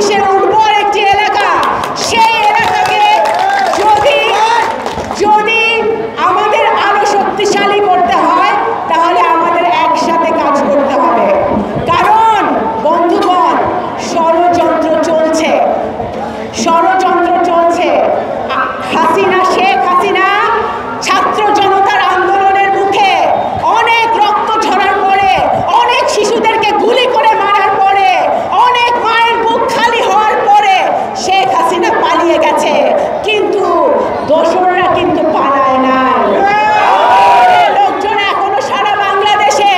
বিশ্বের উর্বর একটি এলাকা, সেই এলাকাকে যদি আমাদের আরো শক্তিশালী করতে হয় তাহলে আমাদের একসাথে কাজ করতে হবে। কারণ বন্ধুগণ, ষড়যন্ত্র চলছে। শেখ হাসিনা ছাত্র জনতার আন্দোলনের মুখে অনেক রক্ত ঝরার পরে, অনেক শিশুদেরকে গুলি করে মারার পরে, অনেক মায়ের বুক খালি হওয়ার পরে শেখ হাসিনা পালিয়ে গেছে, কিন্তু দোসররা কিন্তু পালায় না। লোকজন এখনো সারা বাংলাদেশে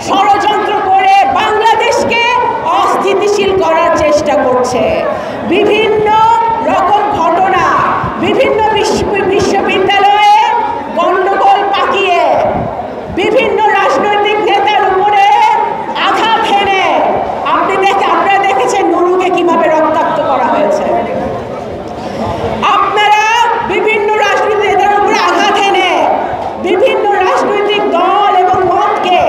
ষড়যন্ত্র করে বাংলাদেশকে অস্থিতিশীল করার চেষ্টা করছে। বিভিন্ন রকম ঘটনা, বিভিন্ন বিশ্ববিদ্যালয়ে গণ্ডগোল পাকিয়ে, বিভিন্ন রাজনৈতিক নেতার উপরে আঘাত হেনে, আপনারা দেখেছেন নুরুকে কিভাবে রক্তাক্ত করা হয়েছে। আপনারা বিভিন্ন রাজনৈতিক নেতার উপরে আঘাত হেনে, বিভিন্ন রাজনৈতিক দল এবং মতকে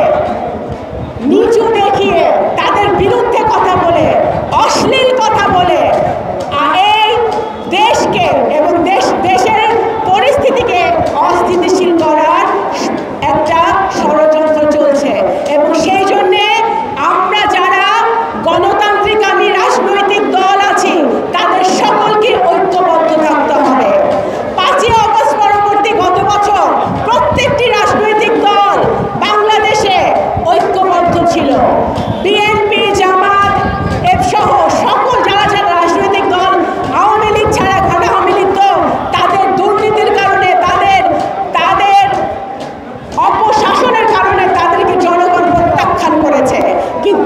নিচু দেখিয়ে, তাদের বিরুদ্ধে কথা বলে, অশ্লীল কথা বলে এই দেশকে এবং দেশের পরিস্থিতিকে অস্থিতিশীল করার একটা ষড়যন্ত্র চলছে। এবং সেই জন্যে আমরা যারা গণতান্ত্রিকামী রাজনৈতিক দল আছি তাদের সকলকে ঐক্যবদ্ধ থাকতে হবে। 5ই অগস্ট পরবর্তী গত বছর প্রত্যেকটি রাজনৈতিক দল বাংলাদেশে ঐক্যবদ্ধ ছিল। বিএনপি, জামাত সহ সকল যারা রাজনৈতিক দল, আওয়ামী লীগ ছাড়া, কারণ আওয়ামী লীগ তো তাদের দুর্নীতির কারণে, তাদের অপশাসনের কারণে তাদেরকে জনগণ প্রত্যাখ্যান করেছে, কিন্তু